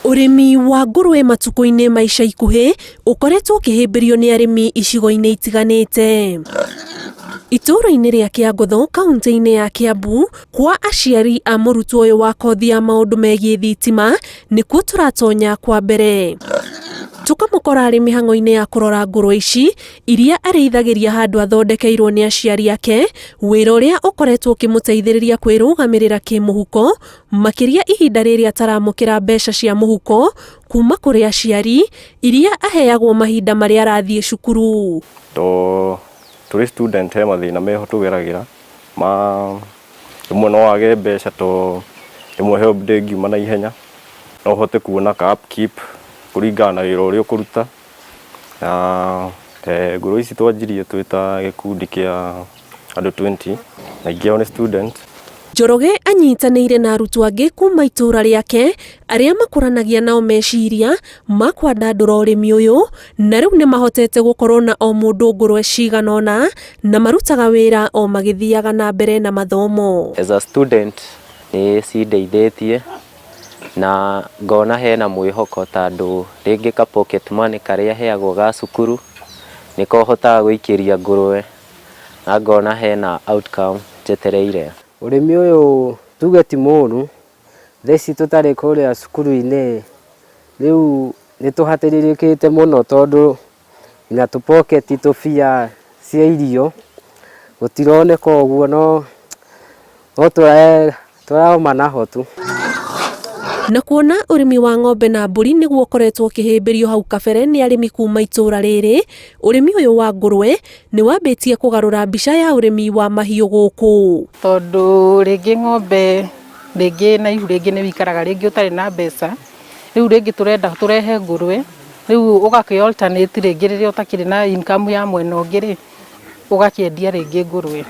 Urimi wa ngũrwe matukũ-inĩ ma ica ikuhĩ ũkoretwo ũkĩhĩmbĩrio nĩ arĩmi icigo-inĩ itiganĩte. Itũũra-inĩ rĩa Kĩangũtho, kaunti-inĩ ya Kiambu, kwa aciari a mũrutwo ũyũ wa kothi ya maũndũ megiĩ thitima, nĩkuo tũratonya kwa mbere. Tũkamũkora arĩ mĩhang'o-inĩ ya kũrora ngũrwe ici, iria arĩithagĩria handũ athondekeirwo nĩ aciari ake, wĩra ũrĩa ũkoretwo ũkĩmũteithĩrĩria kwĩrũgamĩrĩra kĩmũhuko, makĩria ihinda rĩrĩa ataramũkĩra mbeca cia mũhuko kuma kũrĩ aciari, iria aheagwo mahinda marĩa arathiĩ cukuru. Tũrĩ student he mathĩna meho tũgeragĩra rĩmwe no wage mbeca rĩmwe help ndĩngiuma na ihenya, no ũhote kuona ka upkeep kũringana na wĩra ũrĩa ũkũruta. Ngũrwe ici twanjirie twĩ ta gĩkundi kĩa andũ 20 na aingĩ ao nĩ student. Njoroge anyitanĩire na arutwo angĩ kuma itũũra rĩake arĩa makũranagia nao meciria ma kwandandũra ũrĩmi ũyũ, na rĩu nĩ mahotete gũkorwo na o mũndũ ngũrwe cigana ũna na marutaga wĩra o magĩthiaga na mbere na mathomo. As a student nĩ cindeithĩtie na ngona hena mwĩhoko tondũ rĩngĩ ka pocket money karĩa heagwo ga cukuru nĩko hotaga gũikĩria ngũrwe na ngona hena outcome njetereire. Ũrĩmi ũyũ tuge ti mũru, theci tũtarĩ kũrĩa cukuru-inĩ rĩu nĩ tũhatĩrĩrĩkĩte mũno tondũ na tũpoketi tũbia cia irio gũtironeka ũguo, no tũrauma naho tu. Na kuona ũrĩmi wa ng'ombe na mbũri nĩguo ũkoretwo ũkĩhĩmbĩrio hau kabere nĩ arĩmi kuma itũũra rĩrĩ, ũrĩmi ũyũ wa ngũrwe nĩ wambĩtie kũgarũra mbica ya ũrĩmi wa mahiũ gũkũ. Tondũ rĩngĩ ng'ombe rĩngĩ na ihu rĩngĩ nĩ wĩikaraga rĩngĩ ũtarĩ na mbeca, rĩu rĩngĩ tũrenda tũrehe ngũrwe, rĩu ũgakĩ alternate rĩngĩ rĩrĩa ũtakĩrĩ na income ya mwena ũngĩ ũgakĩendia rĩngĩ ngũrwe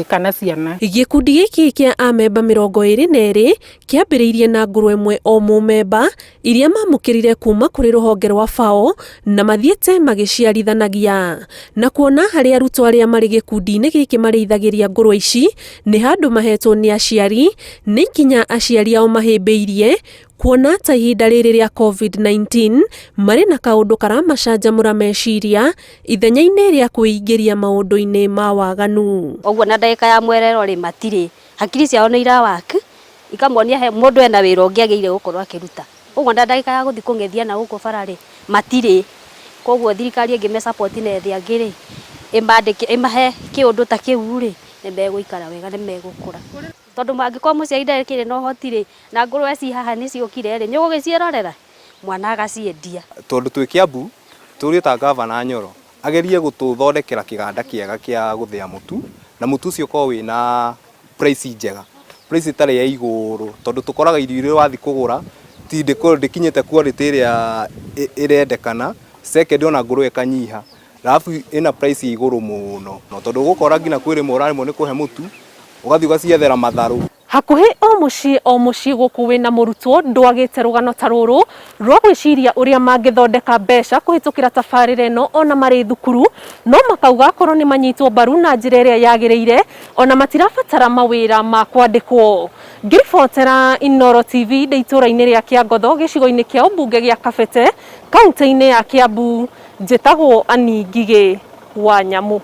kana ciana. Gĩkundi gĩkĩ kĩa amemba 22 kĩambĩrĩirie na ngũrwe ĩmwe o mũmemba, iria mamũkĩrire kuma kũrĩ rũhonge rwa FAO na mathiĩte magĩciarithanagia. Na kuona harĩ arutwo arĩa marĩ gĩkundi-inĩ gĩkĩ marĩithagĩria ngũrwe ici nĩ handũ mahetwo nĩ aciari, nĩ ikinya aciari ao mahĩmbĩirie, kuona ta ihinda rĩrĩ rĩa COVID-19 marĩ na kaũndũ karamacanjamũra meciria ithenya-inĩ rĩa kwĩingĩria maũndũ-inĩ ma waganu. Ũguo na ndagĩka ya mwerero rĩ matirĩ, hakiri ciao nĩ irawaki, ikamonia mũndũ ena wĩra ũngĩ agĩrĩire gũkorwo akĩruta. Ũguo na ndagĩka ya gũthiĩ kũng'ethia na gũkũ bara rĩ matirĩ. Koguo thirikari ĩngĩme support na ethĩ angĩ rĩ ĩmahe kĩũndũ ta kĩu rĩ nĩ megũikara wega, nĩ megũkũra. Tondũ mangĩkorwo mũciari ndarĩ na ũhoti rĩ na ngũrwe ci haha nĩ ciũkire rĩ, nĩ ũgũgĩciĩrorera mwana agaciendia. Tondũ twĩ Kiambu tũrĩ ta gavana Nyoro agerie gũtũthondekera kĩganda kĩega kĩa gũthĩa mũtu, na mũtu ũcio ũkorwo wĩna price njega, price itarĩ ya igũrũ, tondũ tũkoraga irio iria wathiĩ kũgũra ti ndĩkinyĩte quality ĩrĩa ĩrendekana. Second ona ngũrwe ĩkanyiha, alafu ĩna price igũrũ mũno, no tondũ gũkora nginya kwĩ rĩmwe ũrarĩmwo nĩ kũhe mũtu ũgathiĩ ũgaciethera matharũ. Hakuhĩ o mũciĩ gũkũ wĩna mũrutwo ndwagĩte rũgano ta rũrũ rwa gwĩciria ũrĩa mangĩthondeka mbeca kũhĩtũkĩra tabarĩra ĩno ona marĩ thukuru, no makauga akorwo nĩ manyitwo mbaru na njĩra ĩrĩa yagĩrĩire ona matirabatara mawĩra ma kwandĩkwo. Ngĩribotera Inooro TV ndĩ itũũra-inĩ rĩa Kĩangũtho gĩcigo-inĩ kĩa ũmbunge gĩa Kabete, kaunti-inĩ ya Kiambu, njĩtagwo Annie Ngigĩ wa Nyamũ.